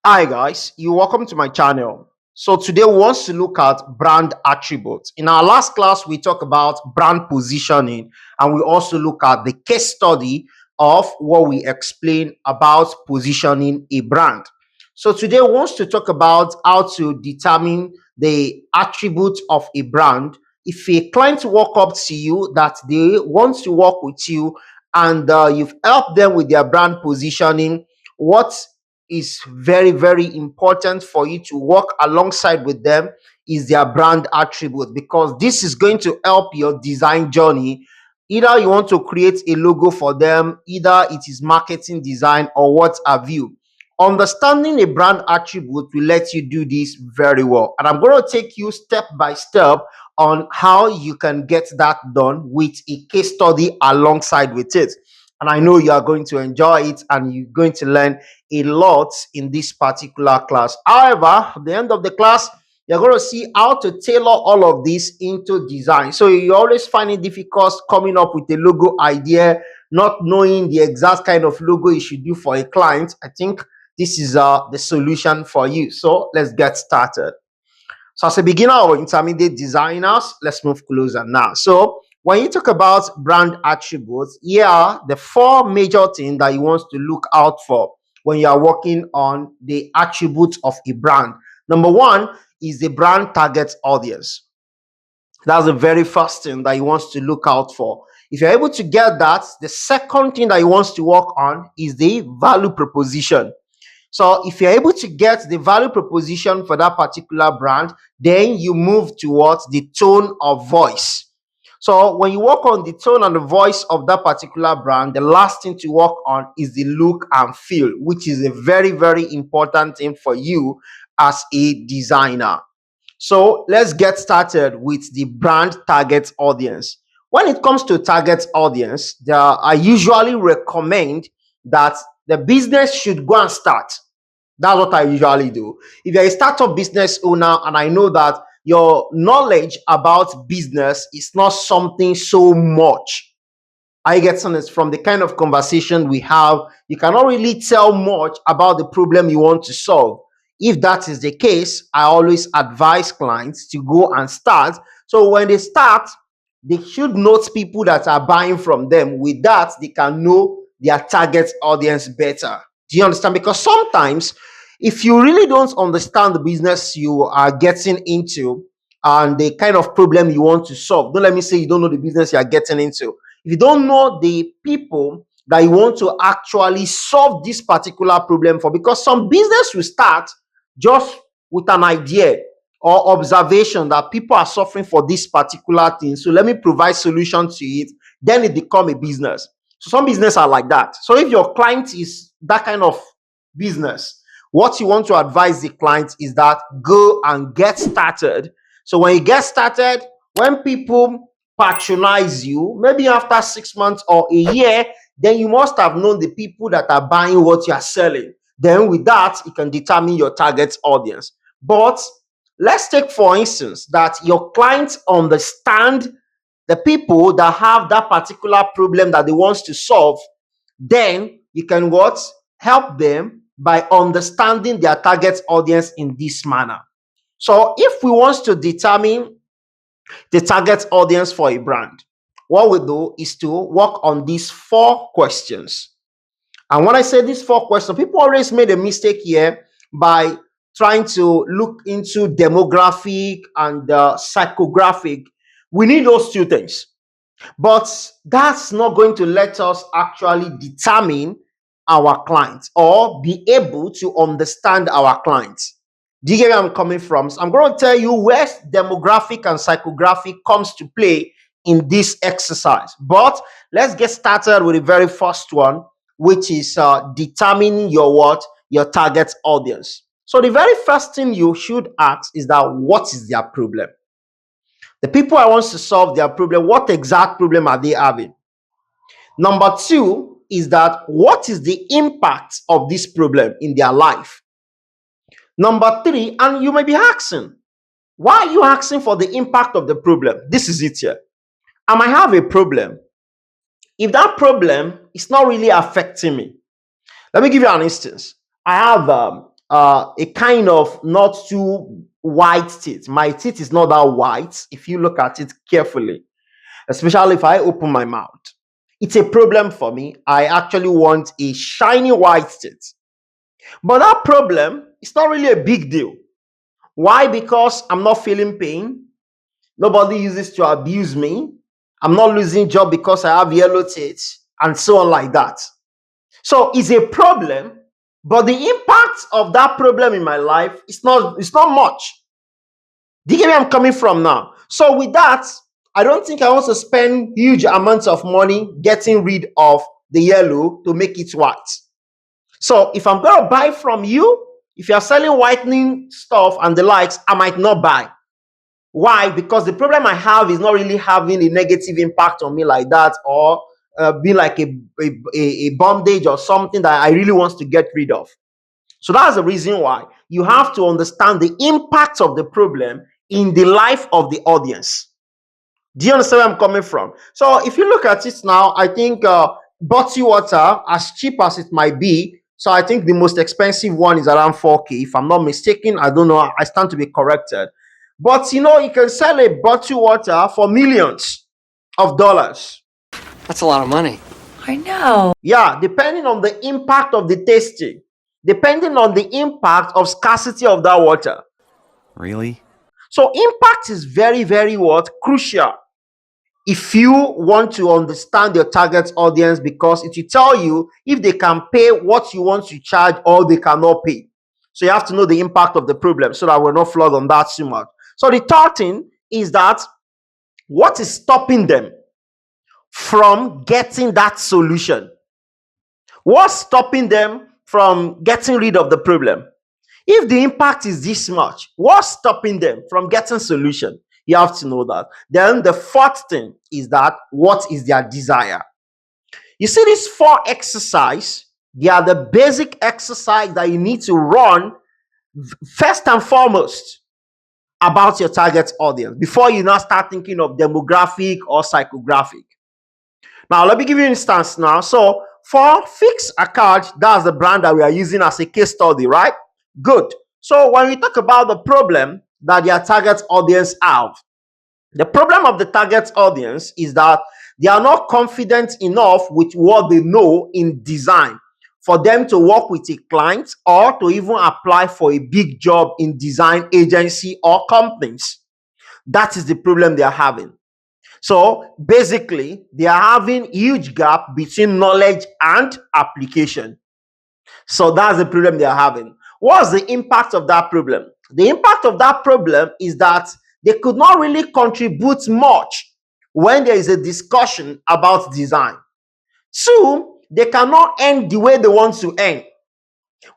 Hi guys, you welcome to my channel. So today we want to look at brand attributes. In our last class, we talked about brand positioning and we also look at the case study of what we explain about positioning a brand. So today we want to talk about how to determine the attributes of a brand. If a client walk up to you that they want to work with you and you've helped them with their brand positioning, what is very important for you to work alongside with them is their brand attribute, because this is going to help your design journey. Either you want to create a logo for them, either it is marketing design or what have you. Understanding a brand attribute will let you do this very well, and I'm going to take you step by step on how you can get that done with a case study alongside with it. And I know you are going to enjoy it and you're going to learn a lot in this particular class. However, at the end of the class, you're going to see how to tailor all of this into design. So you always find it difficult coming up with a logo idea, not knowing the exact kind of logo you should do for a client. I think this is the solution for you. So let's get started. So as a beginner or intermediate designers, let's move closer now. So when you talk about brand attributes, here are the four major things that you want to look out for when you are working on the attributes of a brand. Number one is the brand target audience. That's the very first thing that you want to look out for. If you're able to get that, the second thing that you want to work on is the value proposition. So if you're able to get the value proposition for that particular brand, then you move towards the tone of voice. So when you work on the tone and the voice of that particular brand, the last thing to work on is the look and feel, which is a very important thing for you as a designer. So let's get started with the brand target audience. When it comes to target audience, I usually recommend that the business should go and start. That's what I usually do. If you're a startup business owner and I know that your knowledge about business is not something so much, I get some from the kind of conversation we have, you cannot really tell much about the problem you want to solve. If that is the case, I always advise clients to go and start. So when they start, they should note people that are buying from them. With that, they can know their target audience better. Do you understand? Because sometimes, if you really don't understand the business you are getting into and the kind of problem you want to solve, don't let me say you don't know the business you are getting into. If you don't know the people that you want to actually solve this particular problem for, because some business will start just with an idea or observation that people are suffering for this particular thing, so let me provide solution to it, then it become a business. So some business are like that. So if your client is that kind of business, what you want to advise the client is that go and get started. So when you get started, when people patronize you, maybe after 6 months or a year, then you must have known the people that are buying what you are selling. Then with that, you can determine your target audience. But let's take, for instance, that your clients understand the people that have that particular problem that they want to solve. Then you can what? Help them by understanding their target audience in this manner. So if we want to determine the target audience for a brand, what we do is to work on these four questions. And when I say these four questions, people always made a mistake here by trying to look into demographic and psychographic. We need those two things, but that's not going to let us actually determine our clients or be able to understand our clients. Do you get where I'm coming from? So I'm going to tell you where demographic and psychographic comes to play in this exercise. But let's get started with the very first one, which is determining your target audience. So the very first thing you should ask is that what is their problem? The people I want to solve their problem, what exact problem are they having? Number two is that what is the impact of this problem in their life? Number three, and you may be asking, why are you asking for the impact of the problem? This is it here. I might have a problem. If that problem is not really affecting me, let me give you an instance. I have a kind of not too white teeth. My teeth is not that white if you look at it carefully, especially if I open my mouth. It's a problem for me. I actually want a shiny white teeth. But that problem is not really a big deal. Why? Because I'm not feeling pain. Nobody uses to abuse me. I'm not losing job because I have yellow teeth and so on like that. So it's a problem, but the impact of that problem in my life is not much. Do you get where I'm coming from now? So with that, I don't think I want to spend huge amounts of money getting rid of the yellow to make it white. So if I'm going to buy from you, if you're selling whitening stuff and the likes, I might not buy. Why? Because the problem I have is not really having a negative impact on me like that, or be like a bondage or something that I really want to get rid of. So that's the reason why you have to understand the impact of the problem in the life of the audience. Do you understand where I'm coming from? So if you look at it now, I think bottled water, as cheap as it might be, so I think the most expensive one is around 4K. If I'm not mistaken, I don't know. I stand to be corrected. But you can sell a bottled water for millions of dollars. That's a lot of money. I know. Yeah, depending on the impact of the tasting, depending on the impact of scarcity of that water. Really? So impact is very, very crucial if you want to understand your target audience, because it will tell you if they can pay what you want to charge or they cannot pay. So you have to know the impact of the problem so that we're not flawed on that too much. So the third thing is that what is stopping them from getting that solution? What's stopping them from getting rid of the problem? If the impact is this much, what's stopping them from getting solution? You have to know that. Then the fourth thing is that what is their desire? You see, these 4 exercises, they are the basic exercise that you need to run first and foremost about your target audience before you now start thinking of demographic or psychographic. Now, let me give you an instance now. So for Fix a Card, that's the brand that we are using as a case study, right? Good. So when we talk about the problem that their target audience have, the problem of the target audience is that they are not confident enough with what they know in design for them to work with a client or to even apply for a big job in design agency or companies. That is the problem they are having. So basically, they are having huge gap between knowledge and application. So that's the problem they are having. What's the impact of that problem? The impact of that problem is that they could not really contribute much when there is a discussion about design. 2, they cannot earn the way they want to earn.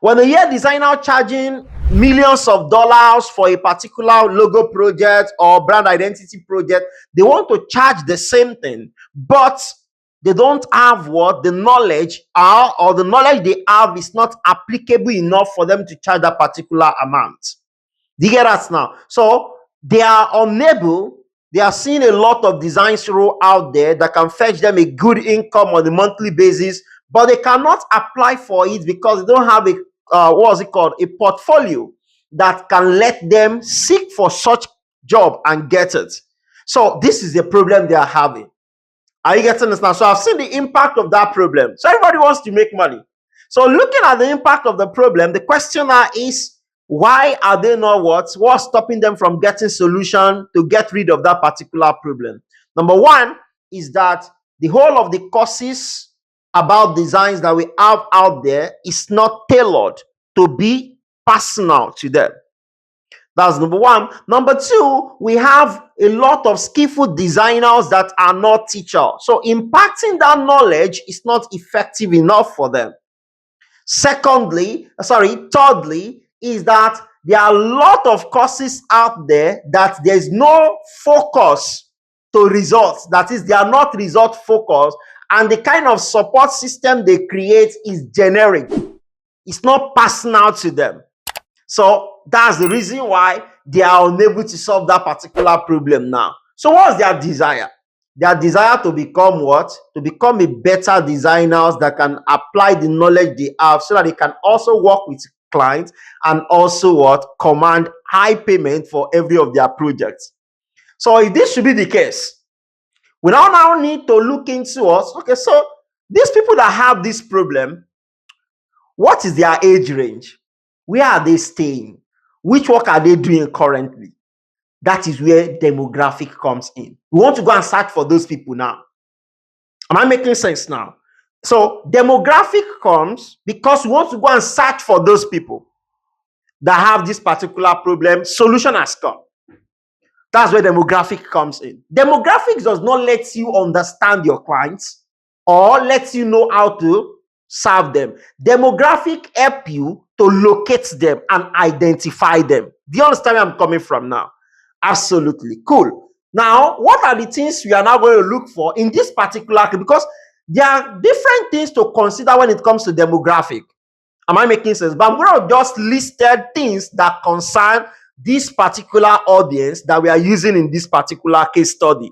When they hear designer charging millions of dollars for a particular logo project or brand identity project, they want to charge the same thing, but they don't have what the knowledge are, or the knowledge they have is not applicable enough for them to charge that particular amount. Do you get that now? So they are unable. They are seeing a lot of designs roll out there that can fetch them a good income on a monthly basis, but they cannot apply for it because they don't have a portfolio that can let them seek for such job and get it. So this is the problem they are having. Are you getting this now? So I've seen the impact of that problem. So everybody wants to make money. So looking at the impact of the problem, the question now is, why are they not what's stopping them from getting solution to get rid of that particular problem? Number one is that the whole of the courses about designs that we have out there is not tailored to be personal to them. That's number one. Number two, we have a lot of skillful designers that are not teachers. So imparting that knowledge is not effective enough for them. Thirdly, is that there are a lot of courses out there that there's no focus to results. That is, they are not result focused, and the kind of support system they create is generic. It's not personal to them. So that's the reason why they are unable to solve that particular problem now. So what's their desire? Their desire to become what? To become a better designers that can apply the knowledge they have so that they can also work with clients, and also what? Command high payment for every of their projects. So if this should be the case, we now need to look into us. Okay, so these people that have this problem, what is their age range? Where are they staying? Which work are they doing currently? That is where demographic comes in. We want to go and search for those people now. Am I making sense now? So demographic comes because we want to go and search for those people that have this particular problem. Solution has come. That's where demographic comes in. Demographics does not let you understand your clients or let you know how to serve them. Demographic help you to locate them and identify them. Do you understand where I'm coming from now? Absolutely. Cool. Now, what are the things we are now going to look for in this particular case? Because there are different things to consider when it comes to demographic. Am I making sense? But I'm going to just list things that concern this particular audience that we are using in this particular case study.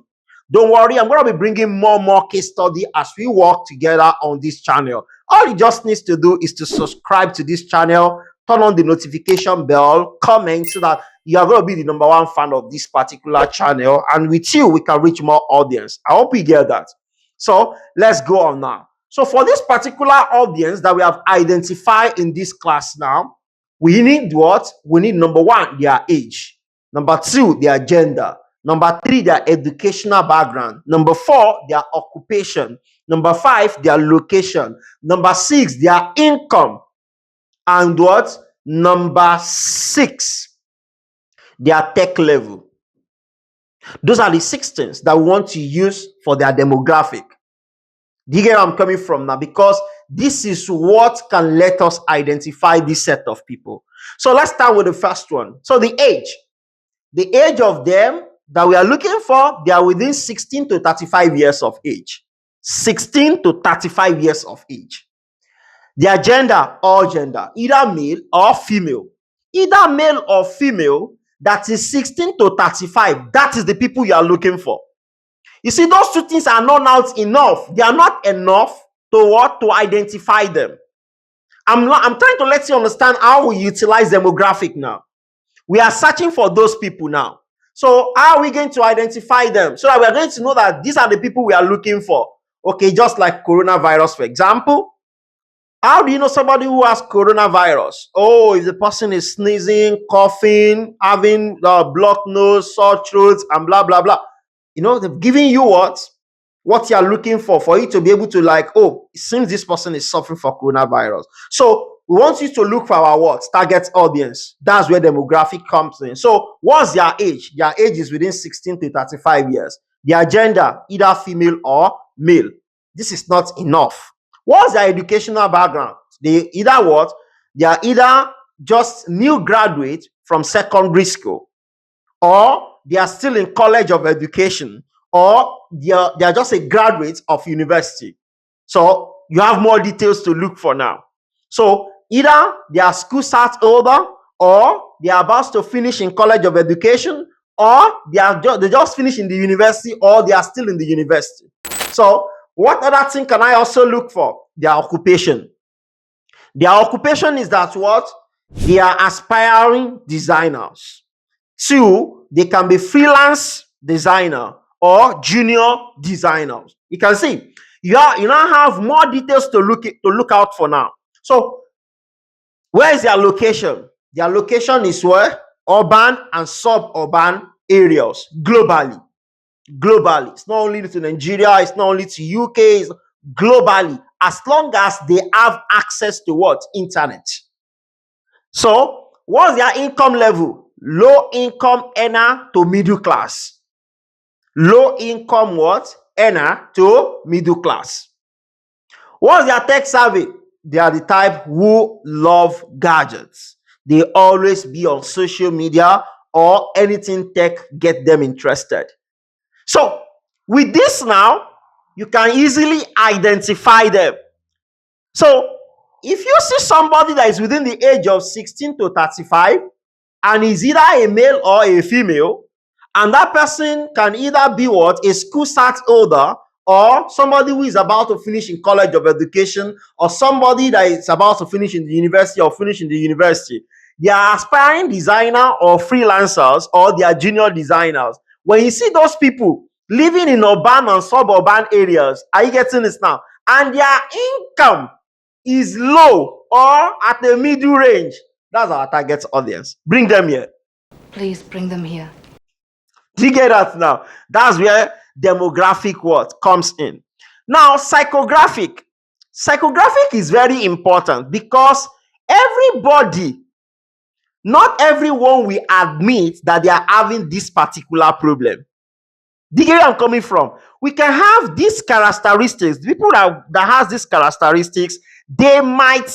Don't worry, I'm going to be bringing more case study as we work together on this channel. All you just need to do is to subscribe to this channel, turn on the notification bell, comment so that you are going to be the number one fan of this particular channel. And with you, we can reach more audience. I hope you get that. So let's go on now. So for this particular audience that we have identified in this class now, we need what? We need number one, their age. Number two, their gender. Number three, their educational background. Number four, their occupation. Number five, their location. Number six, their income. And what? Number six, their tech level. Those are the 6 things that we want to use for their demographic. Do you get where I'm coming from now? Because this is what can let us identify this set of people. So let's start with the first one. So the age. The age of them that we are looking for, they are within 16 to 35 years of age. 16 to 35 years of age. Their gender, all gender, either male or female. Either male or female, that is 16 to 35. That is the people you are looking for. You see, those 2 things are not enough. They are not enough to what? To identify them. I'm trying to let you understand how we utilize demographic now. We are searching for those people now. So how are we going to identify them? So that we are going to know that these are the people we are looking for. Okay, just like coronavirus, for example. How do you know somebody who has coronavirus? Oh, if the person is sneezing, coughing, having blocked nose, sore throat, and blah, blah, blah. You know, they've given you what you are looking for you to be able to like, oh, it seems this person is suffering for coronavirus. So we want you to look for our what? Target audience. That's where demographic comes in. So what's their age? Their age is within 16 to 35 years. Their gender, either female or male. This is not enough. What's their educational background? They either what? They are either just new graduate from secondary school, or they are still in college of education, or they are just a graduate of university. So you have more details to look for now. So either they are school start older, or they are about to finish in college of education, or they just finished in the university, or they are still in the university. So what other thing can I also look for? Their occupation. Their occupation is that what? They are aspiring designers. 2, they can be freelance designer or junior designers. You can see you now have more details to look out for now. So where is their location? Their location is where? Urban and suburban areas globally. It's not only to Nigeria, it's not only to UK, it's globally, as long as they have access to what? Internet. So what's their income level? Low income earner to middle class. Low income what? Earner to middle class. What's their tech savvy? They are the type who love gadgets. They always be on social media or anything tech get them interested. So with this now, you can easily identify them. So if you see somebody that is within the age of 16 to 35 and is either a male or a female, and that person can either be what? A school start holder, or somebody who is about to finish in college of education, or somebody that is about to finish in the university or finish in the university. They are aspiring designer or freelancers, or they are junior designers. When you see those people living in urban and suburban areas, are you getting this now? And their income is low or at the middle range. That's our target audience. Bring them here. Please bring them here. Do you get that now? That's where demographic what comes in. Now, psychographic. Psychographic is very important because everybody, not everyone will admit that they are having this particular problem. Do you get where I'm coming from? We can have these characteristics. The people that has these characteristics, they might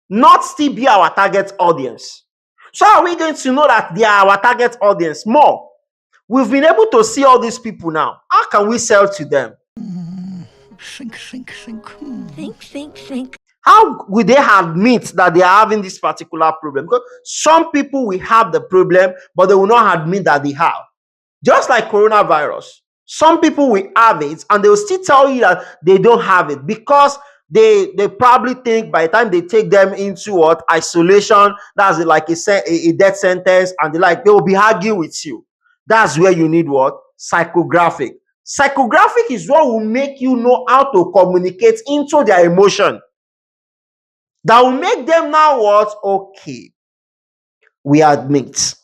not still be our target audience. So how are we going to know that they are our target audience? More, we've been able to see all these people now. How can we sell to them? Think. Think. How will they admit that they are having this particular problem? Because some people will have the problem, but they will not admit that they have. Just like coronavirus, some people will have it and they will still tell you that they don't have it because they probably think by the time they take them into what isolation, that's like a death sentence, and they will be arguing with you. That's where you need what? Psychographic. Psychographic is what will make you know how to communicate into their emotion. That will make them now what? Okay, we admit.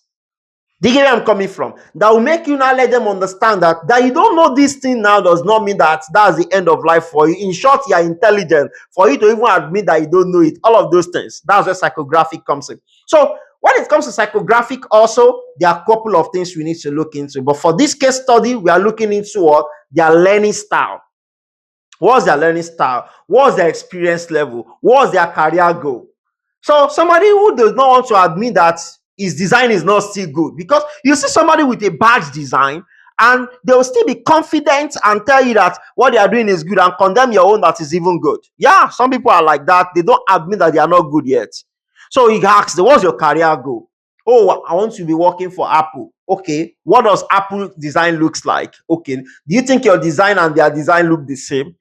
Do you get where I'm coming from? That will make you now let them understand that you don't know this thing now does not mean that that's the end of life for you. In short, you are intelligent. For you to even admit that you don't know it, all of those things. That's where psychographic comes in. So when it comes to psychographic also, there are a couple of things we need to look into. But for this case study, we are looking into what? Their learning style. What's their learning style? What's their experience level? What's their career goal? So somebody who does not want to admit that his design is not still good, because you see somebody with a bad design and they will still be confident and tell you that what they are doing is good and condemn your own that is even good. Yeah, some people are like that. They don't admit that they are not good yet. So he asks, what's your career goal? Oh, I want to be working for Apple. Okay, what does Apple design looks like? Okay, do you think your design and their design look the same?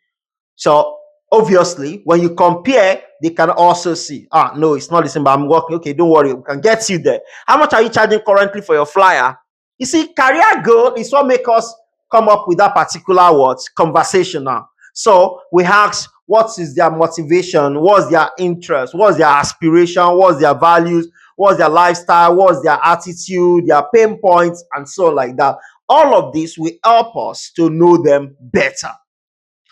So obviously, when you compare, they can also see, no, it's not the same, but I'm working. Okay, don't worry, we can get you there. How much are you charging currently for your flyer? You see, career goal is what makes us come up with that particular conversation now. So we ask, what is their motivation? What's their interest? What's their aspiration? What's their values? What's their lifestyle? What's their attitude? Their pain points, and so like that. All of this will help us to know them better.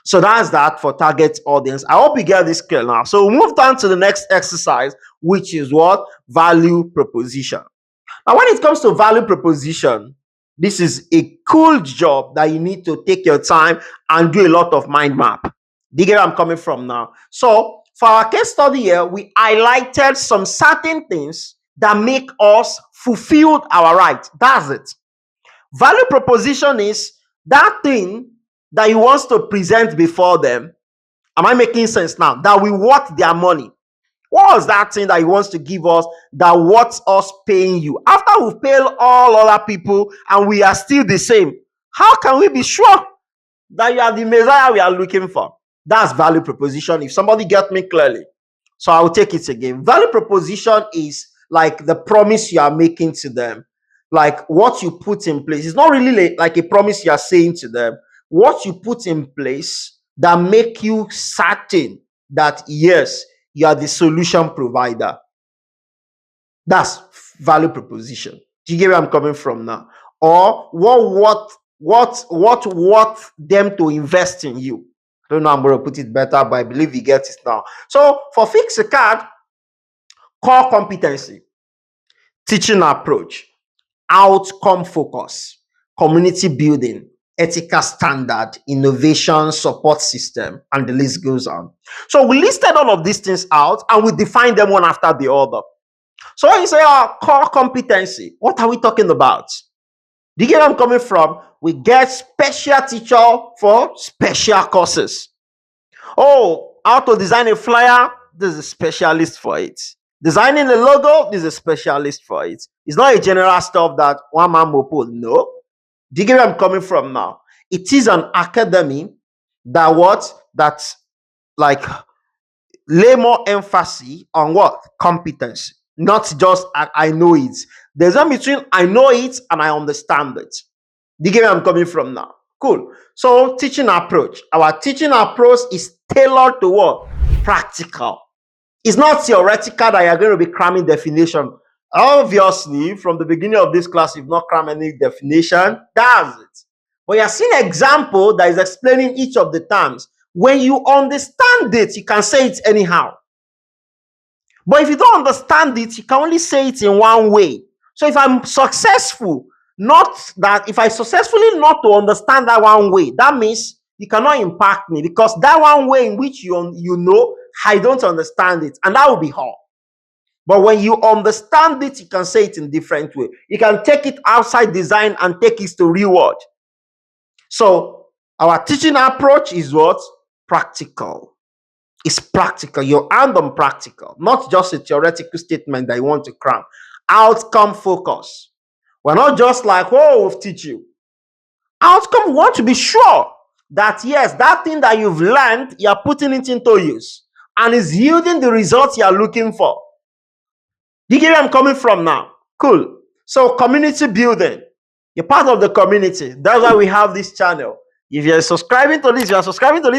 So that's that for target audience. I hope you get this clear now. So we'll move on to the next exercise, which is what? Value proposition. Now, when it comes to value proposition, this is a cool job that you need to take your time and do a lot of mind map. Do you get where I'm coming from now? So for our case study here, we highlighted some certain things that make us fulfill our right. That's it. Value proposition is that thing that he wants to present before them. Am I making sense now? That we worth their money. What was that thing that he wants to give us that worth us paying you? After we've paid all other people and we are still the same, how can we be sure that you are the Messiah we are looking for? That's value proposition. If somebody get me clearly. So I'll take it again. Value proposition is like the promise you are making to them. Like what you put in place. It's not really like a promise you are saying to them. What you put in place that make you certain that yes, you are the solution provider. That's value proposition. Do you get where I'm coming from now? Or what worth them to invest in you? I don't know, I'm going to put it better, but I believe you get it now. So for Fix a Card, core competency, teaching approach, outcome focus, community building, ethical standard, innovation, support system, and the list goes on. So we listed all of these things out and we defined them one after the other. So when you say core competency, what are we talking about? Do you get where I'm coming from? We get special teacher for special courses. Oh, how to design a flyer? There's a specialist for it. Designing a logo? There's a specialist for it. It's not a general stuff that one man will put. No. Do you get where I'm coming from now? It is an academy that what? That like lay more emphasis on what? Competence. Not just I know it. There's a between I know it and I understand it. Do you get where I'm coming from now? Cool. So teaching approach. Our teaching approach is tailored to what? Practical. It's not theoretical that you're going to be cramming definition. Obviously, from the beginning of this class, you've not crammed any definition. That's it. But you're seeing an example that is explaining each of the terms. When you understand it, you can say it anyhow. But if you don't understand it, you can only say it in one way. So if I'm successful, not that if I successfully not to understand that one way, that means you cannot impact me because that one way in which you know, I don't understand it, and that will be hard. But when you understand it, you can say it in different way. You can take it outside design and take it to real world. So our teaching approach is what? Practical. It's practical. Your hand on practical, not just a theoretical statement that you want to cram. Outcome focus. We're not just like, oh, we'll teach you. Outcome, we want to be sure that yes, that thing that you've learned, you're putting it into use and is yielding the results you're looking for. Do you get where I'm coming from now? Cool. So community building. You're part of the community. That's why we have this channel. If you're subscribing to this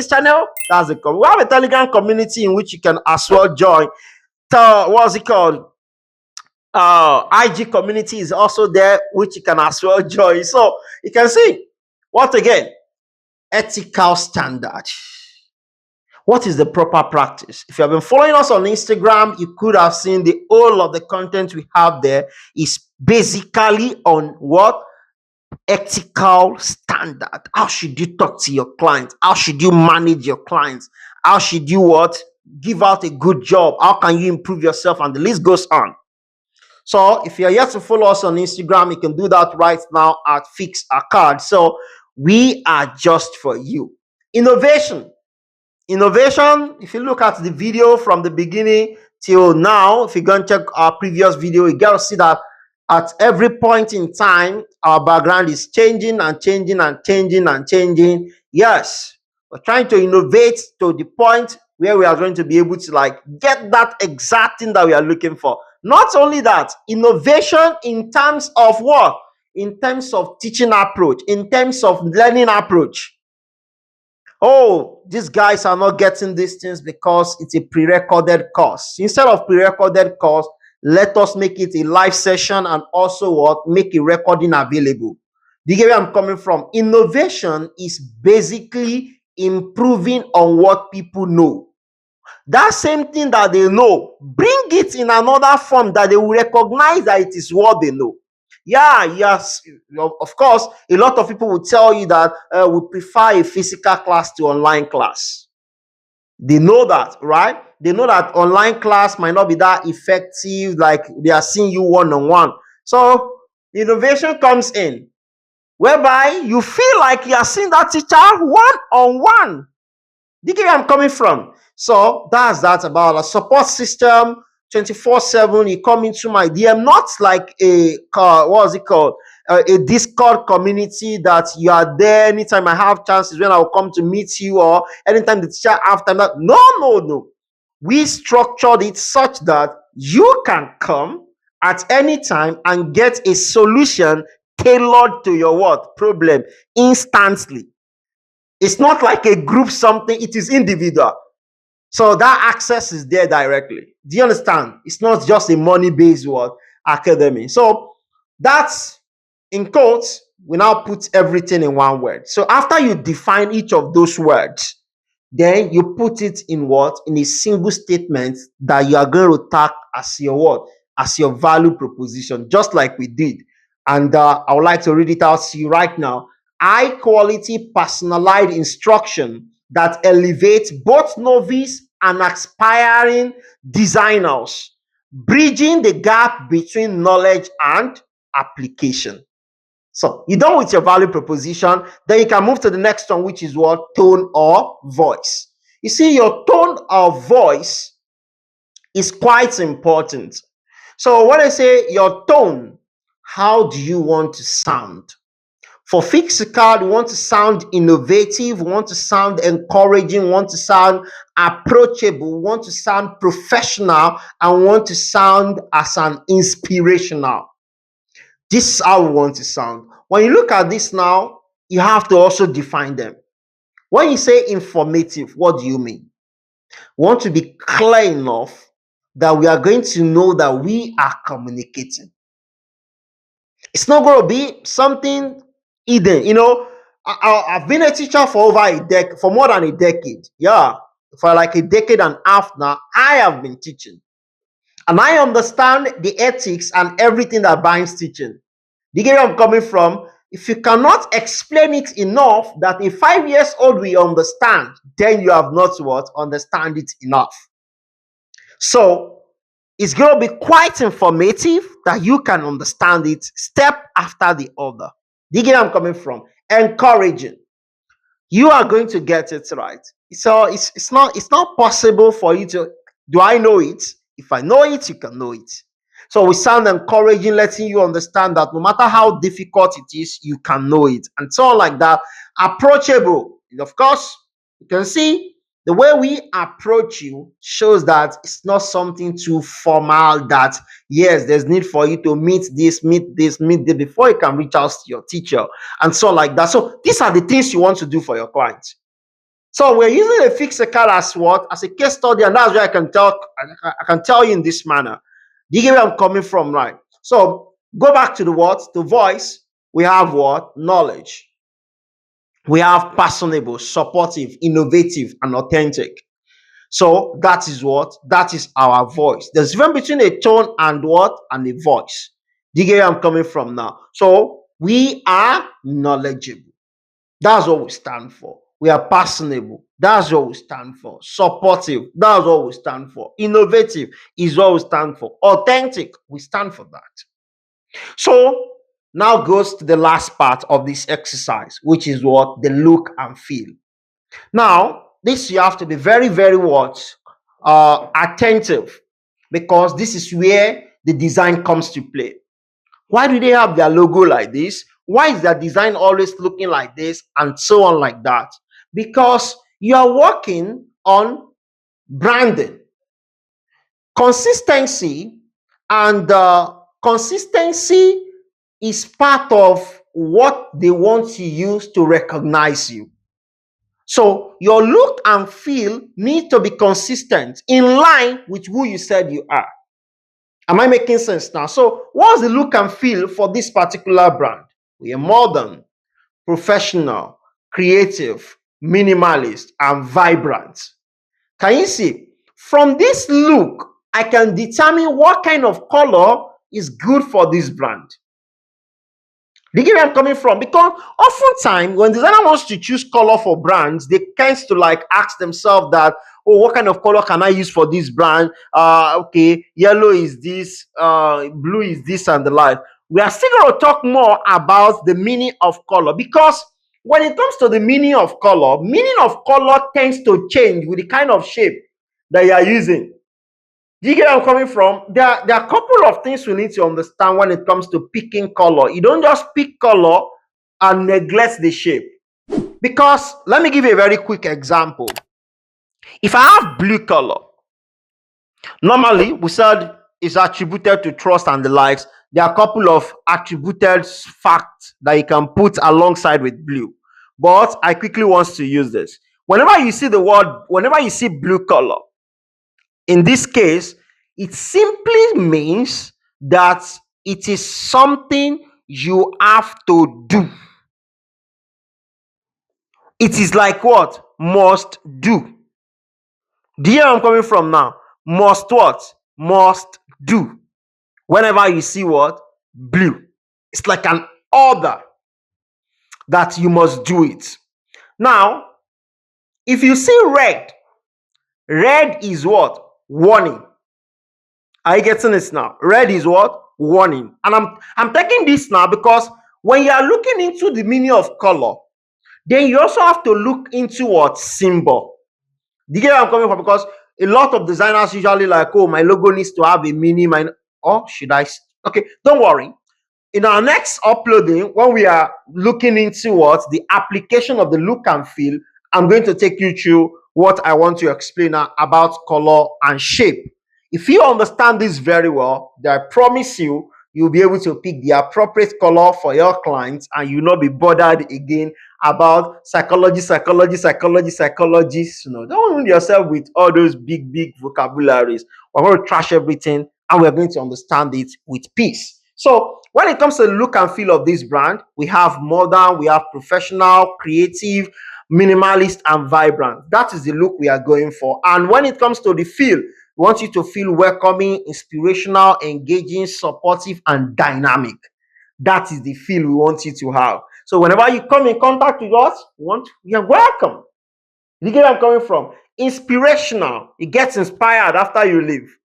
channel, that's the we have a Telegram community in which you can as well join. What's it called? IG community is also there, which you can as well join. So you can see what again? Ethical standard. What is the proper practice? If you have been following us on Instagram, you could have seen the whole of the content we have there is basically on what? Ethical standard. How should you talk to your clients? How should you manage your clients? How should you what? Give out a good job? How can you improve yourself? And the list goes on. So if you're yet to follow us on Instagram, you can do that right now at Fix a Card. So we are just for you. Innovation. If you look at the video from the beginning till now, if you go and check our previous video, you got to see that at every point in time, our background is changing and changing and changing and changing. Yes, we're trying to innovate to the point where we are going to be able to like get that exact thing that we are looking for. Not only that, innovation in terms of what? In terms of teaching approach, in terms of learning approach. Oh, these guys are not getting these things because it's a pre-recorded course. Instead of pre-recorded course, let us make it a live session and also what? Make a recording available. Do you get where I'm coming from? Innovation is basically improving on what people know. That same thing that they know, bring it in another form that they will recognize that it is what they know. Yeah, yes, of course, a lot of people will tell you that we prefer a physical class to online class. They know that, right? They know that online class might not be that effective, like they are seeing you one-on-one. So innovation comes in, whereby you feel like you are seeing that teacher one-on-one. Do you get where I'm coming from? So that's that about a support system. 24/7, you come into my DM, not like a what's it called? A Discord community that you are there anytime I have chances when I'll come to meet you, or anytime the teacher after that. No. We structured it such that you can come at any time and get a solution tailored to your what? Problem instantly. It's not like a group something, it is individual. So that access is there directly. Do you understand? It's not just a money-based what academy. So that's in quotes, we now put everything in one word. So after you define each of those words, then you put it in what? In a single statement that you are going to tag as your what? As your value proposition, just like we did. And I would like to read it out to you right now. High quality personalized instruction that elevates both novice and aspiring designers, bridging the gap between knowledge and application. So you're done with your value proposition, then you can move to the next one, which is what? Tone or voice. You see, your tone of voice is quite important. So when I say your tone, how do you want to sound? For fixed card, we want to sound innovative, we want to sound encouraging, we want to sound approachable, we want to sound professional, and we want to sound as an inspirational. This is how we want to sound. When you look at this now, you have to also define them. When you say informative, what do you mean? We want to be clear enough that we are going to know that we are communicating. It's not going to be something hidden. I've been a teacher for for more than a decade. Yeah, for like a decade and a half now, I have been teaching. And I understand the ethics and everything that binds teaching. Do you get where I'm coming from? If you cannot explain it enough that a 5 years old will understand, then you have not what? Understand it enough. So it's going to be quite informative that you can understand it step after the other. Do you get where I'm coming from? Encouraging. You are going to get it right. So it's not possible for you to, do I know it? If I know it, you can know it. So we sound encouraging, letting you understand that no matter how difficult it is, you can know it. And so on like that. Approachable. And of course, you can see the way we approach you shows that it's not something too formal that, yes, there's need for you to meet this before you can reach out to your teacher and so like that. So these are the things you want to do for your clients. So we're using a fixed card as what? As a case study, and that's why I can tell you in this manner. Do you get where I'm coming from, right? So go back to the what? The voice. We have what? Knowledge. We have personable, supportive, innovative, and authentic. So that is what? That is our voice. There's a difference between a tone and what? And a voice. Do you get where I'm coming from now? So we are knowledgeable. That's what we stand for. We are personable. That's what we stand for. Supportive. That's what we stand for. Innovative is what we stand for. Authentic. We stand for that. So now goes to the last part of this exercise, which is what? The look and feel. Now, this you have to be very, very attentive, because this is where the design comes to play. Why do they have their logo like this? Why is their design always looking like this? And so on like that. Because you are working on branding. Consistency, and consistency is part of what they want to use to recognize you. So your look and feel need to be consistent, in line with who you said you are. Am I making sense now? So what's the look and feel for this particular brand? We are modern, professional, creative, minimalist, and vibrant. Can you see? From this look, I can determine what kind of color is good for this brand. Do you get where I'm coming from? Because oftentimes when designer wants to choose color for brands, they tend to like ask themselves that, oh, what kind of color can I use for this brand? Okay, yellow is this, blue is this, and the like. We are still going to talk more about the meaning of color, because when it comes to the meaning of color tends to change with the kind of shape that you are using. Do you get where I'm coming from? There are a couple of things we need to understand when it comes to picking color. You don't just pick color and neglect the shape. Because let me give you a very quick example. If I have blue color, normally we said it's attributed to trust and the likes. There are a couple of attributed facts that you can put alongside with blue. But I quickly want to use this. Whenever you see blue color, in this case, it simply means that it is something you have to do. It is like what? Must do. Do you know where I'm coming from now? Must what? Must do. Whenever you see what? Blue. It's like an order that you must do it. Now, if you see red is what? Warning. Are you getting this now? Red is what? Warning. And I'm taking this now because when you are looking into the meaning of color, then you also have to look into what? Symbol. Do you get where I'm coming from? Because a lot of designers usually like, oh, my logo needs to have a meaning. Or should I? Okay, don't worry. in our next uploading, when we are looking into what the application of the look and feel, I'm going to take you through what I want to explain now about color and shape. If you understand this very well, then I promise you, you'll be able to pick the appropriate color for your clients and you'll not be bothered again about psychologists. Don't wound yourself with all those big vocabularies. We're going to trash everything and we're going to understand it with peace. So when it comes to the look and feel of this brand, we have modern, we have professional, creative, minimalist, and vibrant. That is the look we are going for. And when it comes to the feel, we want you to feel welcoming, inspirational, engaging, supportive, and dynamic. That is the feel we want you to have. So whenever you come in contact with us, you're welcome. You get where I'm coming from? Inspirational. You get inspired after you leave.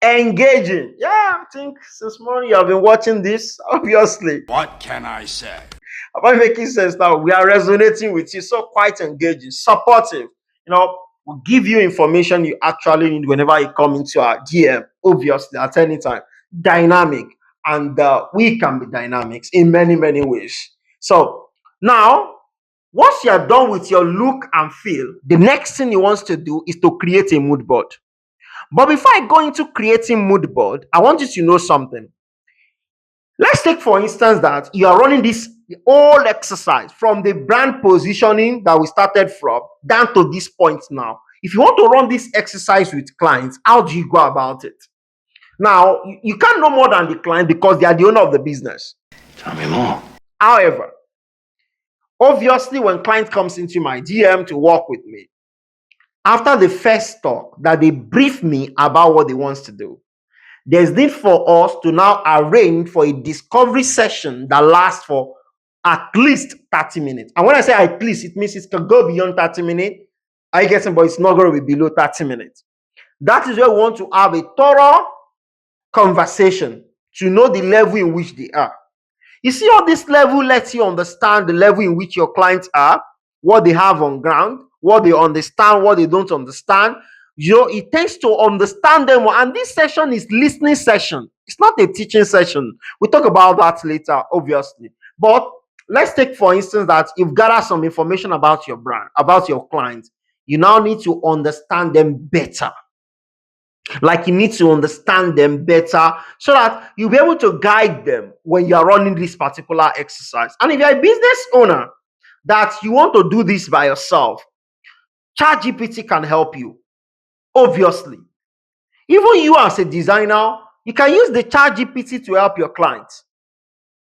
Engaging. Yeah, I think since morning you have been watching this, obviously. What can I say? Am I making sense now? We are resonating with you. So quite engaging, supportive. We'll give you information you actually need whenever you come into our DM, obviously, at any time. Dynamic. And we can be dynamics in many ways. So now, once you're done with your look and feel, the next thing you want to do is to create a mood board. But before I go into creating mood board, I want you to know something. Let's take, for instance, that you are running this whole exercise from the brand positioning that we started from down to this point now. If you want to run this exercise with clients, how do you go about it? Now, you can't know more than the client because they are the owner of the business. Tell me more. However, obviously, when client comes into my DM to work with me, after the first talk that they brief me about what they want to do, there's need for us to now arrange for a discovery session that lasts for at least 30 minutes. And when I say at least, it means it can go beyond 30 minutes. I guess, but it's not going to be below 30 minutes. That is where we want to have a thorough conversation to know the level in which they are. You see, all this level lets you understand the level in which your clients are, what they have on ground, what they understand, what they don't understand. It takes to understand them. And this session is listening session. It's not a teaching session. We'll talk about that later, obviously. But let's take, for instance, that you've gathered some information about your brand, about your clients. You now need to understand them better. Like, you need to understand them better so that you'll be able to guide them when you're running this particular exercise. And if you're a business owner that you want to do this by yourself, ChatGPT can help you. Obviously, even you as a designer, you can use the ChatGPT to help your clients.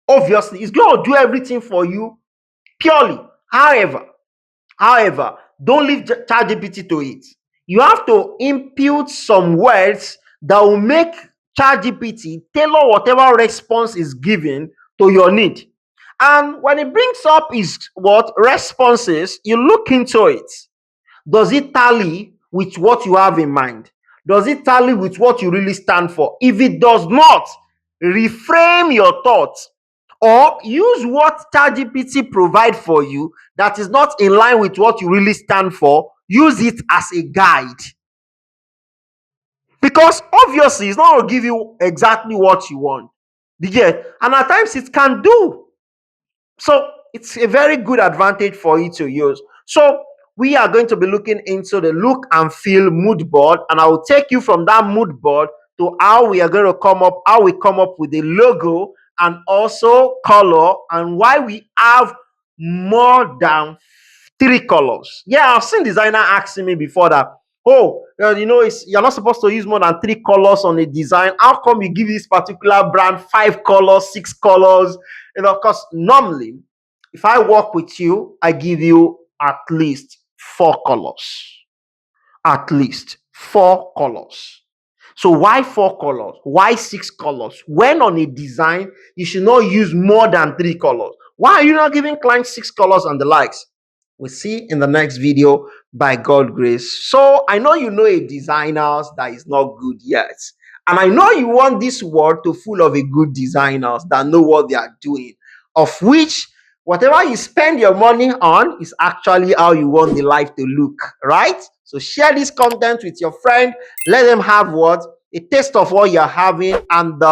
Obviously, it's going to do everything for you purely. However, don't leave ChatGPT to it. You have to input some words that will make ChatGPT tailor whatever response is given to your need. And when it brings up is what responses, you look into it. Does it tally with what you have in mind? Does it tally with what you really stand for? If it does not, reframe your thoughts or use what ChatGPT provide for you that is not in line with what you really stand for. Use it as a guide. Because obviously, it's not going to give you exactly what you want. And at times, it can do. So, it's a very good advantage for you to use. So, we are going to be looking into the look and feel mood board, and I will take you from that mood board to how we come up with a logo and also color, and why we have more than 3 colors. Yeah, I've seen designer asking me before that, you're not supposed to use more than 3 colors on a design. How come you give this particular brand 5 colors, 6 colors? Because normally, if I work with you, I give you at least 4 colors. At least 4 colors. So why 4 colors? Why 6 colors? When on a design, you should not use more than 3 colors. Why are you not giving clients 6 colors and the likes? We'll see in the next video, by God's grace. So I know you know a designer that is not good yet. And I know you want this world to full of a good designers that know what they are doing, of which whatever you spend your money on is actually how you want the life to look, right? So share this content with your friend. Let them have a taste of what you're having, and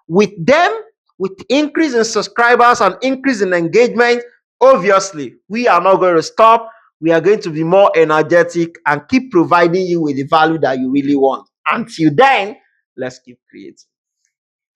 with them With increase in subscribers and increase in engagement, obviously, we are not going to stop. We are going to be more energetic and keep providing you with the value that you really want. Until then, let's keep creating.